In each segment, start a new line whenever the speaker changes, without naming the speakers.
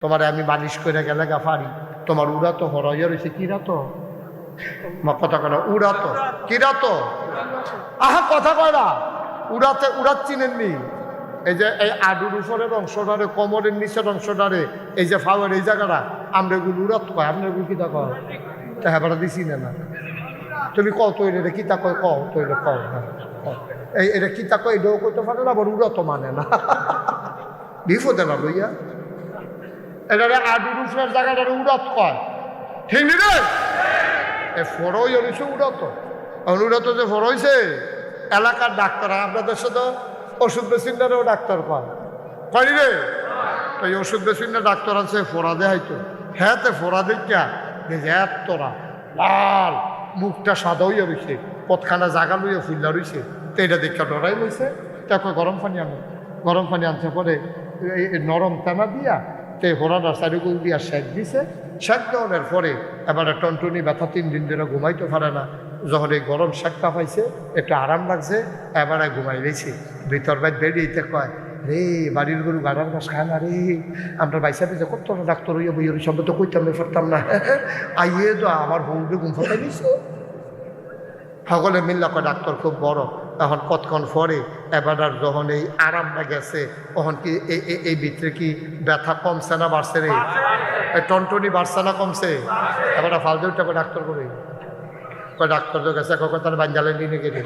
তোমার আমি মালিশ করে গেলে গাফারি তোমার উড়া তো হরইয়া রয়েছে কিরা তো কথা কেন উড়া তো কিরা তো আহা কথা কয় না উড়াতে উড়াত চিনেননি এই যে এই আডুর উপরের অংশটারে কোমরের নিচের অংশটারে এই যে ফাওয়ার এই জায়গাটা আমরা এগুলো উড়াত কয় আমরা এগুলো কিতা কয় তা হ্যাঁ দিছি না তুমি কও তো এটা কিতা কয় কও তো এটা কও এই এটা কিতা কয় এটাও কইতে পারে না আবার উড়াত মানে না বিপদে না লইয়া এটারে আডুর উপরের জায়গাটারে উড়াত কয় ঠিক নি রে এ ফরই হয়েছে উড়াত উড়াত যে ফর হয়েছে এলাকার ডাক্তার আপনাদের সাথে ওষুধ বেসিন্দারেও ডাক্তার কয়নি রে তো এই ওষুধ বেসিন্দার ডাক্তার আছে ফোড়া দেয় হয়তো হ্যাঁ তো ফোড়া দেখা যে তোরা লাল মুখটা সাদা হইয়া রয়েছে পথখানা জাগা লইয়া ফুল্লা রয়েছে তো এটা দেখা ডরাই লইছে তাকে গরম পানি আনছে পরে নরম টানা দিয়া তো ফোড়াটা চারিগুল দিয়া শেক দিছে শেক দেওয়ার পরে এবারে টনটনি ব্যথা 3 দিন ধরে ঘুমাইতে পারে না যখন এই গরম শাকটা পাইছে একটু আরাম লাগছে এবারে ঘুমাই গেছি ভিতর বাইর বেরিয়েতে কয় রে বাড়ির গরু গাড়ার ঘাস খায় না রে আমরা বাইসা পেয়েছে কত ডাক্তার হইয়া বই ওই সঙ্গে তো কইতাম না ফেরতাম না আইয়ে তো আমার বউকে ঘুম ফাটাই দিছে সকলে মিল্লা কয় ডাক্তার খুব বড় এখন কতক্ষণ পরে এবার যখন এই আরামটা গেছে তখন কি এই ভিতরে কি ব্যথা কমছে না বাড়ছে রে এই টনটনি বাড়ছে না কমছে এবার ফালদেউটা ডাক্তার করে ডাক্তার তো গেছে তার বাঞ্জালে নিয়ে গেলে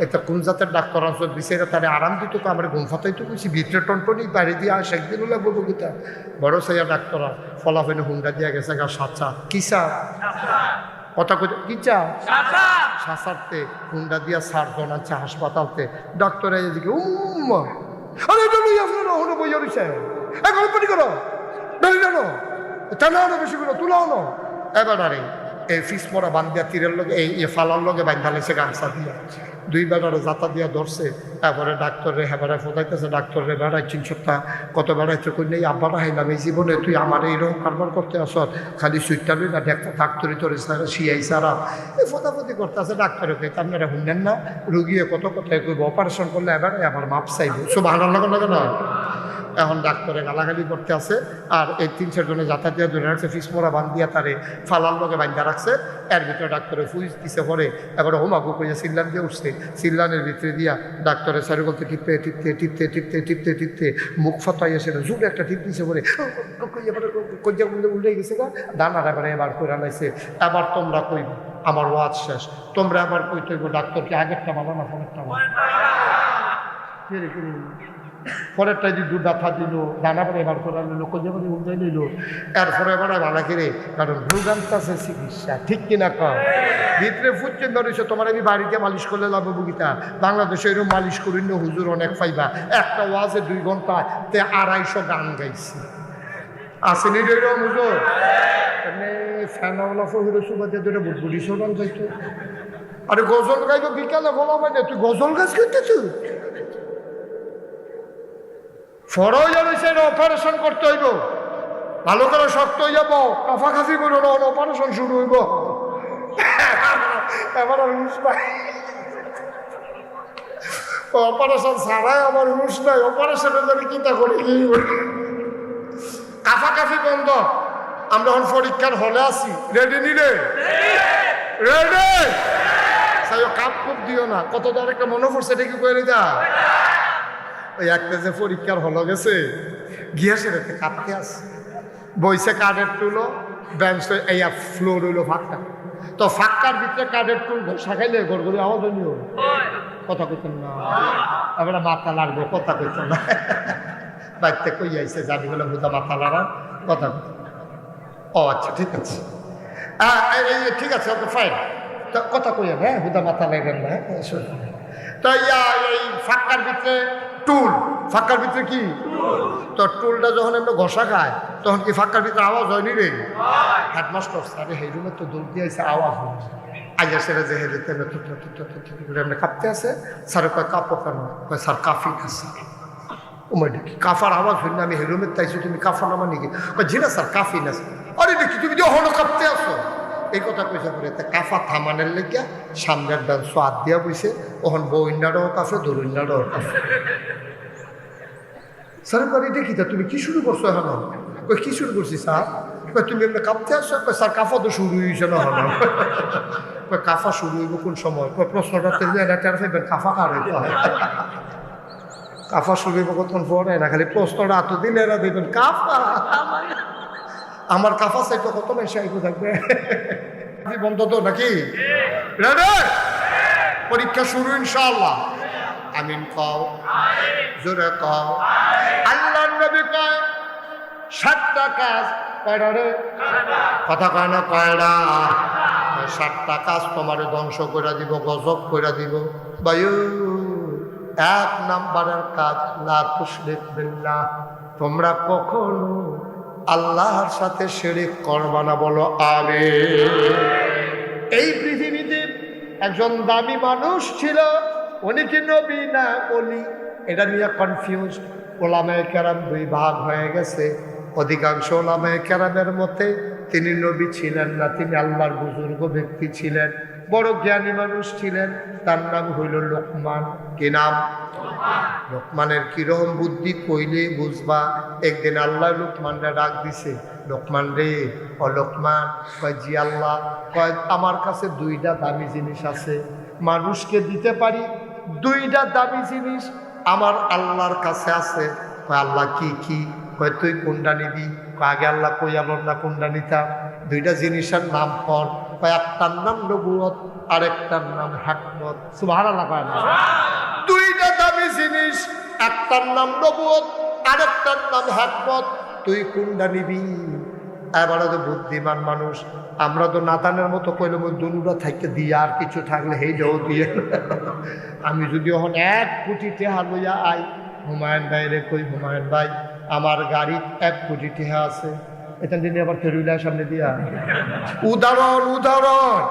এটা কোন জাতের ডাক্তার আনছো বিচারে তারা আরাম দিত তো আমরা ঘুম ফাতাই তো বুঝছি ভিতরে টনটনি বাইরে দিয়ে আসে একদিন লাগবো বগিতা বড় সাইয়া ডাক্তাররা ফলাফেনে হুন্ডা দিয়া গেছে গা সাচা কি চা কথা কইতে কি চা সাসারতে হুন্ডা দিয়া সারজন আনছে হাসপাতালতে ডাক্তার এদিকে আরে এটা লই আপনারা হলো বইয়া রইছে এখন পানি করো ডলি জানো টানা বেশি করো তুলাও না এবার আরে এই ফিস মরা বান্ধিয়া তীরের লগে এই ফালার লগে বান্ধা লেছে গামছা দিয়া 2 বেড়ারে জাতা দিয়া ধরছে তারপরে ডাক্তারে হেবারে ফোদাইতেছে ডাক্তারে বেড়াই 3 সপ্তাহ কত বেড়াইতে কই নেই আব্বারা হাইলাম এই জীবনে তুই আমার এইরকম কারবার করতে আস খালি সুইটটা লই না একটা ডাক্তারি তোর শিয়াই সারা এই ফোদাফতি করতে আছে ডাক্তারে কই আপনারা শুনলেন না রুগীয়ে কত কথায় কইব অপারেশন করলে এবারে আমার মাপ চাইব সুবহানাল্লাহ না এখন ডাক্তারে গালাগালি করতে আছে আর এই 3-4 জনে যাতায়াত দিয়ে ধরে রাখছে ফিসমোরা বান্ধিয়া তারে ফালার লগে বান্ধা রাখছে এর ভিতরে ডাক্তারে ফুইজ দিছে পরে এবারে হোমাগু কইয়া সিল্লান দিয়ে উঠছে সিল্লানের ভিতরে দিয়া ডাক্তারের সারি বলতে টিপতে মুখ ফাটাইয়া সেটা জুড়ে একটা টিপ দিছে পরে কইয়া উল্টে গেছে গা দানার এবারে এবার করে আনাইছে এবার তোমরা কইব আমার ওয়াজ শেষ তোমরা এবার কইতে হইব ডাক্তারকে আগেরটা ভালো না পরেরটা ভালো পরেরটাই দুধ ব্যথা দিল দানা পরে এবার করে আনলো কোজে করে উল্টাই নিল এরপরে এবার ভালো করে কারণ ভোগান্তাছে চিকিৎসা ঠিক কিনা কম ভিতরে ফুটছেন ধরেছে তোমার আমি বাড়িতে মালিশ করলে লাভ বুগিতা বাংলাদেশে এরকম মালিশ করি না হুজুর অনেক পাইবা একটা ওয়াজে 2 ঘন্টা তে 250 গান গাইছি আসেনি এরকম হুজুর এমনি ফ্যানওয়ালা ফহির সুবাদে ধরে বুটবুটি শোনান যাইতো আরে গজল গাইব বিকালে বলা হয় না তুই গজল গাছ করতেছিস ফরজ হয়েছে অপারেশন করতে হইব ভালো করে শক্ত হয়ে যাব কাফাকাফি করো না অপারেশন শুরু হইব এবার আর হুঁশ নাই অপারেশন ছাড়াই আমার হুঁশ নাই অপারেশনের জন্য চিন্তা করি কি কাফাকাফি বন্ধ আমরা এখন পরীক্ষার হলে আছি রেডি নি রে রেডি কাপ কুপ দিও না কত তার একটা মনে পড়ছে এটা কি করে যা ওই একটা যে পরীক্ষার হলো গেছে গিয়া সেটাতে কাঁদতে আসে বইসে কাঠের টুলো বেঞ্চ এই ফ্লোর হইলো ফাঁকা তো ফাঁকার ভিতরে কাঠের টুল শাখাইলে গড়গড়ি আওয়াজ হইল কথা কইতেন না এবার মাথা লাগবে কথা কইতেন না বাড়িতে কই আইসে জানি বলে হুদা মাথা লাড়া কথা ও আচ্ছা ঠিক আছে ঠিক আছে ওকে ফাইন তো কথা কইয়া হ্যাঁ হুদা মাথা লাগবেন না তো এই ফাঁকার ভিতরে টুল ফাঁকার ভিতরে কি তো টুলটা যখন আমরা ঘষা খায় তখন কি ফাঁকার ভিতরে আওয়াজ হয়নি রে হেডমাস্টার স্যার এই রুমে তো দৌড় দিয়ে আসে আওয়াজ হয় আইয়া সেটা যে হেঁটে আমরা কাঁপতে আছে স্যার কয় কাঁপো কেন কয় স্যার কাফি না স্যার ওমাই দেখি কাফার আওয়াজ হইনি আমি হেলমেট তাইছি তুমি কাফা নামা নাকি জি না স্যার কাফি না আরে দেখি তুমি যে হলো কাঁপতে আসো এই কথা কইসা করে কাফা থামানের লেগে সামনের ডান সোয়াদ দিয়া বইছে ওখান বইন্ডাটাও কাফে দরুইন্ডাটাও কাফে স্যার করি দেখি তা তুমি কি শুরু করছো এখন কই কি শুরু করছি স্যার? কই তুমি এমনি কাঁপতে আসছো? কই স্যার কাফা তো শুরু হয়েছে না হলো। কই কাফা শুরু হইব কোন সময়? কই প্রশ্নটা কাফা কার হইতে হয়? কাফা শুরু হইব কতক্ষণ পরে না, খালি প্রশ্নটা এত দিন এরা দেবেন কাফা। আমার কাফা চাইতো কত বেশি আইব থাকবে। বন্ধ তো নাকি? পরীক্ষা শুরু ইনশাআল্লাহ। আমিন কও, জোরে কও। আল্লাহর নবী কয় 7টা কাজ। কয়টা রে? কথা কয় না কয়টা? 7টা কাজ তোমারে ধ্বংস করে দিব, গজব করে দিব। বায়ু 1 নাম্বারের কাজ, লা তুশরিক বিল্লাহ, তোমরা কখনো আল্লাহর সাথে শিরক করবা না। বলো আমিন। এই পৃথিবীতে একজন দামি মানুষ ছিল, উনি কি নবী না ওলি এটা নিয়ে কনফিউজ। ওলামায়ে কেরাম 2 ভাগ হয়ে গেছে। অধিকাংশ ওলামায়ে কেরামের মতে তিনি নবী ছিলেন না, তিনি আল্লাহর বুজুর্গ ব্যক্তি ছিলেন, বড় জ্ঞানী মানুষ ছিলেন। তার নাম হইল লোকমান। কি নাম? লোকমানের কিরকম বুদ্ধি কইলে বুঝবা। একদিন আল্লাহ লোকমানরা ডাক দিছে, লোকমান রে, ও লোকমান। কয় জি আল্লাহ। কয় আমার কাছে 2টা দামি জিনিস আছে, মানুষকে দিতে পারি। 2টা দামি জিনিস আমার আল্লাহর কাছে আছে। কয় আল্লাহ কি কি? কয় তুই কোনটা নিবি? আগে আল্লাহ কই আলোর না কোনটা নিতাম। 2টা জিনিসের নাম কর। কয় একটার নাম নবুয়ত, আরেকটার নাম হিকমত। সুবহানাল্লাহ। কয় না 2টা দামি জিনিস, একটার নাম নবুয়ত, আরেকটার নাম হিকমত, তুই কোনটা নিবি? এবারে তো বুদ্ধিমান মানুষ, আমরা তো নাতানের মতো কইলে দুনুরা থাকতে দিয়ে আর কিছু থাকলে হেই যাও দিয়ে। আমি যদি এখন 1 কোটি টাকা লইয়া আই, হুমায়ুন ভাইরে কই, হুমায়ুন ভাই আমার গাড়ি 1 কোটি টাকা আছে, এটা দিনে আবার ফেরুইলার সামনে দিয়া। উদাহরণ উদাহরণ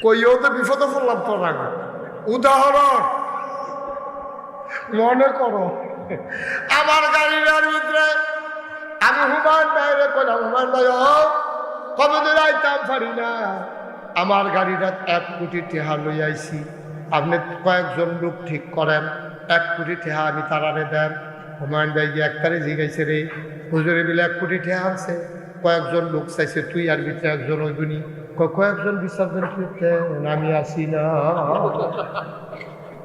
কইও তো বিপদে পড়লাম তোর আগে। উদাহরণ মনে করো, আমার গাড়িটার ভিতরে আমি হুমায়ুন ভাইরে কইলাম, হুমায়ুন ভাই কবে দিন আইতাম পারি না, আমার গাড়িটা 1 কোটি টাকা লই আইছি, আপনি কয়েকজন লোক ঠিক করেন, 1 কোটি টাকা আমি তারারে দেন। হুমায়ুন ভাই গিয়ে একটারে জিগাইছে, রে হুজুরে মিলে 1 কোটি টাকা আনছে, কয়েকজন লোক চাইছে, তুই আর ভিতরে একজন হইবনি। কয়েকজন বিসর্জন করতে আমি আসি না,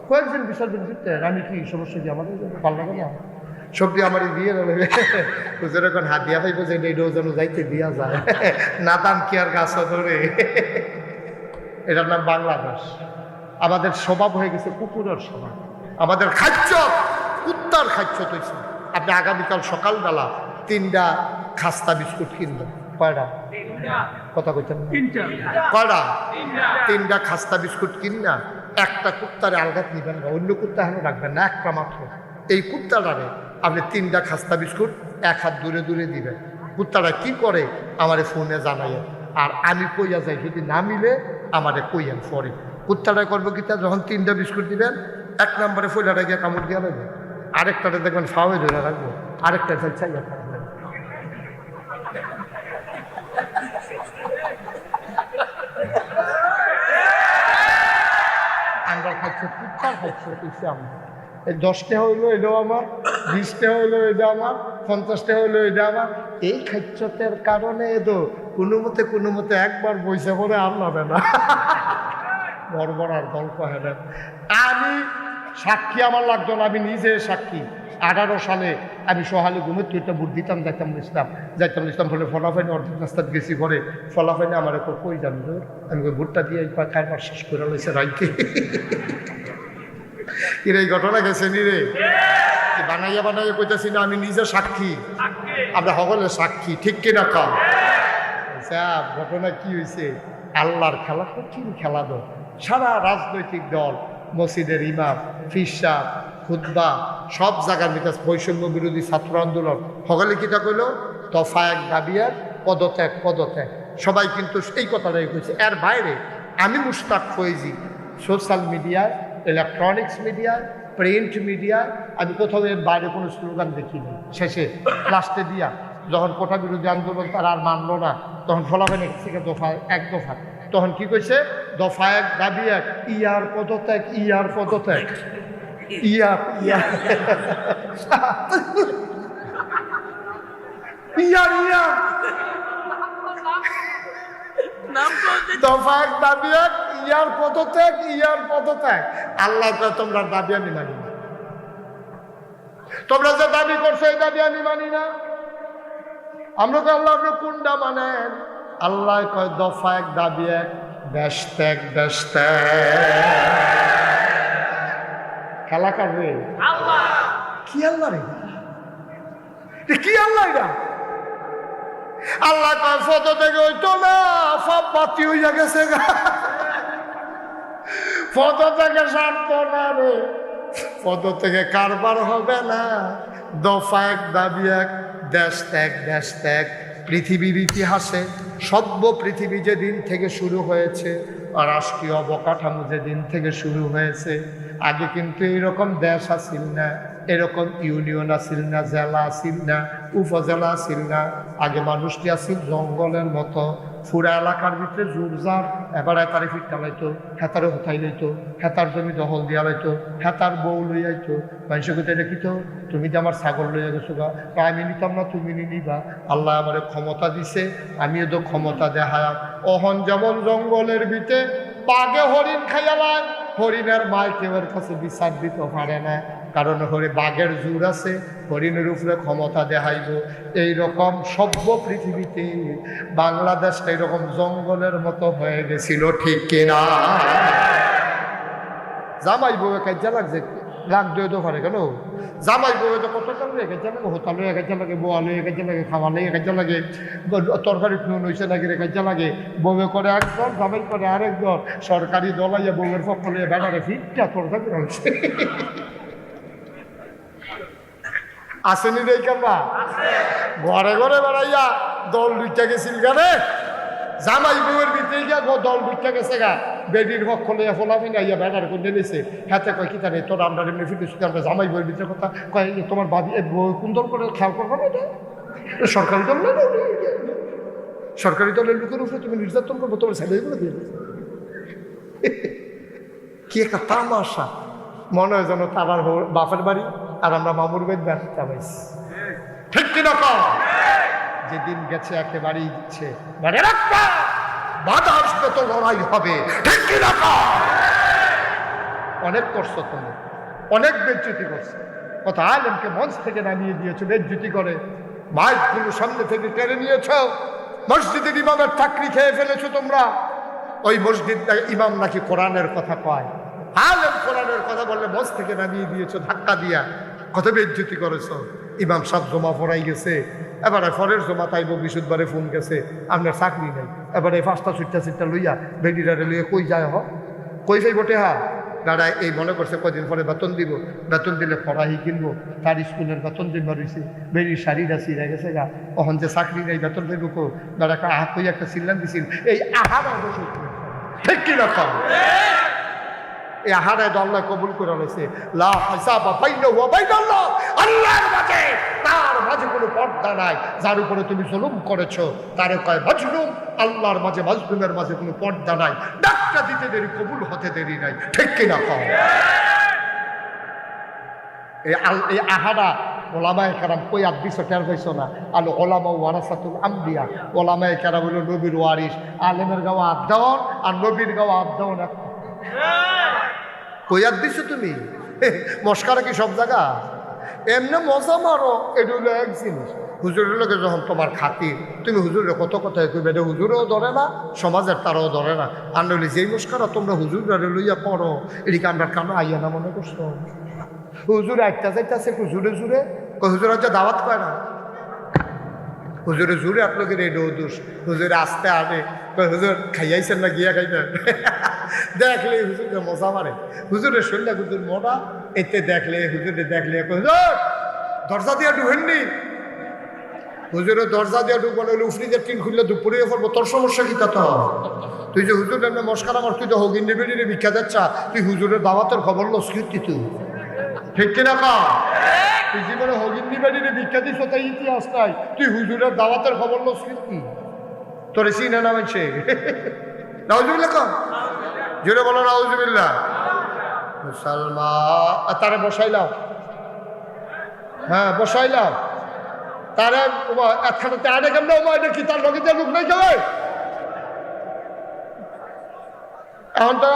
কয়েকজন বিসর্জন করতে আমি কি সমস্যা কি? আমাদের পাল্লা না সবজি আমার দিয়ে হুজুর এখন হাত দিয়া পাইব যে এটাও যেন যাইতে দিয়া যায়, নাদান কি আর গাছ ধরে। এটার নাম বাংলাদেশ। আমাদের স্বভাব হয়ে গেছে কুকুরের স্বভাব, আমাদের খাদ্য কুত্তার খাদ্য তৈছে। আপনি আগামীকাল সকালবেলা 3টা খাস্তা বিস্কুট কিনবেন। কয়টা? কথা কইতেন কয়টা? 3টা খাস্তা বিস্কুট কিনা একটা কুত্তারে আলগাত নিবেন না, অন্য কুত্তা হেন রাখবেন না, একটা মাত্র। এই কুত্তাটারে আপনি 3টা খাস্তা বিস্কুট 1 হাত দূরে দূরে দিবেন। কুত্তাটা কি করে আমারে ফোনে জানাইয়েন, আর আমি কইয়া যাই, যদি না মিলে আমারে কইয়েন পরে। কুত্তাটা করবো কি, যখন 3টা বিস্কুট দিবেন, 1 নম্বরে ফইলাটা গিয়ে কামড় দিয়ে লাগবে, আরেকটাতে দেখবেন ফাওয়ে ধরে রাখবো, আরেকটা চাইয়া থাকবেন। আমরা খাচ্ছি কুত্তার খাচ্ছি কিছু, আমরা এই 10টা হইলো এটাও আমার, 20টা হইলো এটা আমার, 50টা হইলো এটা আমার। এই খাচ্যতের কারণে তো কোনো মতে একবার বইসা পড়ে আর নাবে না, বড় আর গল্প হয় না। আমি সাক্ষী, আমার লাগতো না, আমি নিজে সাক্ষী। 18 সালে আমি সহালে ঘুমের তুইটা বুট দিতাম, যাইতাম ইসলাম ফলে ফলাফাইনে অর্ধেক রাস্তাত গেছি, পরে ফলাফাইনে আমার কই জানি তো, আমি ভুট্টা দিয়ে খাইবার শেষ করে লইছে রাইতে। এই ঘটনা গেছে নি রে, বানাইয়া কইতেছি না, আমি নিজে সাক্ষী, আমরা সকলে সাক্ষী, ঠিক কিনা কম? ঘটনা কি হয়েছে? আল্লাহর খেলা, কঠিন খেলা দল, সারা রাজনৈতিক দল, মসজিদের ইমাম, ফিরসা, খুতবা, সব জায়গার বিকাশ, বৈষম্য বিরোধী ছাত্র আন্দোলন, সকলে কিটা কইল, দফা 1 দাবি 1, পদত্যাগ পদত্যাগ, সবাই কিন্তু এই কথাটাই কইছে। এর বাইরে আমি মুশতাক ফয়েজি সোশ্যাল মিডিয়ায়, ইলেকট্রনিক্স মিডিয়ায়, প্রিন্ট মিডিয়ায় আমি কোথাও এর বাইরে কোনো স্লোগান দেখিনি। শেষে লাস্টে দিয়া যখন কোটা বিরোধী আন্দোলন তারা আর মানল না, তখন ফলাফল থেকে দফা 1 দফা, তখন কি কইছে, দফা 1 দাবি 1, ইয়ার পদত্যাগ, ইয়ার পদত্যাগ। ইয়া ইয়া ইয়া ইয়া দফা এক দাবি এক, ইয়ার পদত্যাগ, ইয়ার পদত্যাগ। আল্লাহ কয় তোমরা দাবি আমি মানি না, তোমরা যে দাবি করছো এই দাবি আমি মানি না। আমরা কই আল্লাহ আপনি কোনটা মানেন? আল্লাহ কয় দফা এক দাবি এক, দেশ ত্যাগ, দেশ ত্যাগ। খেলা কাটবে কি আল্লাহ রে? কি আল্লাহ এটা? আল্লাহ কয় ফদ থেকে হইতো না, সব বাতি হইয়া গেছে গা। ফদ থেকে সারত না রে, পদ থেকে কারবার হবে না। দফা এক দাবি এক, দেশ ত্যাগ, দেশ ত্যাগ। পৃথিবীর ইতিহাসে সভ্য পৃথিবী যেদিন থেকে শুরু হয়েছে, রাষ্ট্রীয় অবকাঠামো যেদিন থেকে শুরু হয়েছে, আগে কিন্তু এরকম দেশ আসিল না, এরকম ইউনিয়ন আসিল না, জেলা আসিল না, উপজেলা আসিল না। আগে মানুষটি আসিল জঙ্গলের মতো, পুরা এলাকার ভিতরে জোরজার। এবার হেতারে ফিটটা লাইতো, হেতারে হতাই লইতো, হেতার জমি দখল দিয়া লাইতো, হেতার বউ লই আইতো। মানুষের কোথায় দেখিত তুমি যে আমার ছাগল লইয়া গেছো গা, তা আমি নিতাম না, তুমি নিবা। আল্লাহ আমার ক্ষমতা দিছে, আমিও তো ক্ষমতা দেখায়। অহন যেমন জঙ্গলের ভিতরে বাঘে হরিণ খাইয়ালাম, হরিণের মাই কেউ কাছে বিচার দিতে পারে না, কারণ বাঘের জোর আছে, হরিণের উপরে ক্ষমতা দেখাইব। এইরকম সভ্য পৃথিবীতে বাংলাদেশটা এরকম জঙ্গলের মতো হয়ে গেছিল, ঠিক কিনা? জামাই বউ কাজা লাগছে, রাগ দিয়ে তো পারে কেন? জামাই বউ তো কত কাল কাজা লাগে, হোতা লইয়া কাজা লাগে, বোয়া লইয়া কাজা লাগে, খাওয়া লইয়া কাজা লাগে, তরকারি নুন হয়েছে নাকি রে কাজা লাগে। বউয়ে করে একজন, জামাই করে আরেকজন। সরকারি দলাইয়া বউয়ের পক্ষ লইয়া বেড়ারে ফিটটা তরকারি হয়েছে। আসেনি রে কামরা? ঘরে ঘরে বেড়াইয়া দল দুইটা গেছিল গানে, জামাই বউয়ের ভিতরে গিয়া দল দুইটা গেছে গা। বেডির পক্ষ লইয়া ফোলা ফিঙ্গাইয়া বেড়ার করে নিয়েছে। হাতে কয় কিতা নেই তোর, আমরা এমনি ফিরে শুধু আমরা জামাই বউয়ের ভিতরে কথা কয়, তোমার বাদি কোন দল করে খেয়াল করবো না? এটা সরকারি দল না, সরকারি দলের লোকের উপরে তুমি নির্যাতন করবো, তোমার ছেলেগুলো দিয়ে কি একটা তামাশা। মনে হয় যেন তার বাপের বাড়ি আর আমরা মামুর বাড়ি ব্যবসা পাইছি, ঠিক কিনা? যেদিন গেছে একেবারেই দিচ্ছে, মানে রাখবা বাধা আসবে তো লড়াই হবে, ঠিক কিনা? অনেক করছো তুমি, অনেক বেজ্জতি করছো। কত আলেমকে মঞ্চ থেকে নামিয়ে দিয়েছো বেজ্জতি করে, মাইকগুলো সামনে থেকে টেনে নিয়েছ, মসজিদের ইমামের চাকরি খেয়ে ফেলেছো তোমরা। ওই মসজিদ ইমাম নাকি কোরআনের কথা কয়, আলেম কোরআনের কথা বললে মঞ্চ থেকে নামিয়ে দিয়েছো ধাক্কা দিয়া, কত বেজ্জতি করেছো। ইমাম সাহেব জমা পড়াই গেছে, এবারে ফরের জমা তাইব, বিশুদ্ধবারে ফোন গেছে, আপনার চাকরি নাই। এবারে 5টা 6টা লইয়া বেডিরারে লইয়া কই যায়, কই যাই বটে? দাঁড়ায় এই মনে করছে কদিন পরে বেতন দিব, বেতন দিলে ফরাহি কিনবো, তার স্কুলের বেতন জিম্মা রয়েছে, বেরির শাড়িটা ছিঁড়ে গেছে গা, অহন যে চাকরি নেই বেতন দেবো কো, দাঁড়া একটা আহা কই একটা চিল্লান দিছিল। এই আহার অবশ্যই ঠিক কি রকম এই আহারায় আল্লাহ কবুল করে রয়েছে। আল্লাহর মাঝে তার মাঝে কোনো পর্দা নাই। যার উপরে তুমি জুলুম করেছো তারে কয় মাজলুম। আল্লাহর মাঝে মাজলুমের মাঝে কোনো পর্দা নাই। ডাক্তার দিতে দেরি, কবুল হতে দেরি নাই, ঠিক কিনা কও? এই আহারা ওলামায়ে কেরাম কই আদিস টের পাইছো না? আল ওলামা ওয়ারাসাতুল আম্বিয়া। ওলামায়ে কেরাম হলো নবীর ওয়ারিস। আলেমের গাওয়া আদাওন আর নবীর গাওয়া আদাওন এক। কইয়ার দিছো তুমি? মস্কারা কি সব জায়গা? এমনি মজা মারো, এটা হলো এক জিনিস। হুজুরের লোকে যখন তোমার খাতির, তুমি হুজুরের কত কথা কইবে, এটা হুজুরেও ধরে না, সমাজের তারাও ধরে না। আর নইলে যেই মস্কারা তোমরা হুজুরে লইয়া পড়ো, এদিকে আমরা কানো আইয়া না মনে করছো? হুজুর একটা যাইতেছে হুজুরে জুড়ে, হুজুর হচ্ছে দাওয়াত করে না, হুজুরে জুড়ে আপনাকে রেডো দোষ, হুজুরে আসতে আনে, হুজুর খাইয়াইছেন না গিয়া খাইবেন। দেখলে হুজুরকে মজা মারে, হুজুরের শরীরে হুজুর মোটা, এতে দেখলে হুজুরে দেখলে হুজুর দরজা দিয়া ঢুকেননি, হুজুরের দরজা দিয়া ঢুকবো না, উফরিদের টিন খুললে দুপুরে পড়বো, তোর সমস্যা কি? তা তো তুই যে হুজুর এমনি মস্কার আমার, তুই তো হগিন নেবে রে ভিক্ষা যাচ্ছা, তুই হুজুরের দাওয়াতের খবর লস কি তুই, ঠিক কিনা কা? তুই জীবনে হগিন নিবেনি রে ভিক্ষা দিস, তাই ইতিহাস নাই, তুই হুজুরের দাওয়াতের খবর লস কি? তোরে চিনে না মানছে? নাউজুবিল্লাহ কম জোরে বলো, নাউজুবিল্লাহ। মুসলমান তারে বসাইলাম, হ্যাঁ বসাইলাম তারে একখানে আড়ে কেমন এটা কি তার লগে লোক নাই কেউ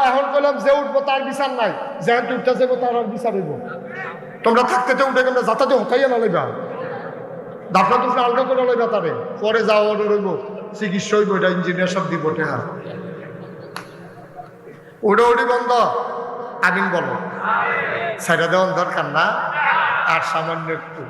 এখন করলাম যে উঠবো তার বিচার নাই, যেহেতু উঠতে যাবো তার আর বিচার হইব। তোমরা থাকতে তো উঠে কেমন যাতাতে হকাইয়া না লইবা, দাফনা দুফনা আলগা করে লইবা তারে, পরে যাওয়া অর্ডার হইব, চিকিৎসা হইব, এটা ইঞ্জিনিয়ার সব দিব টেহা। উড়ে উড়ি বন্ধ, আমিন বলো, সাইডা দেওয়ার দরকার না আর সামান্য একটু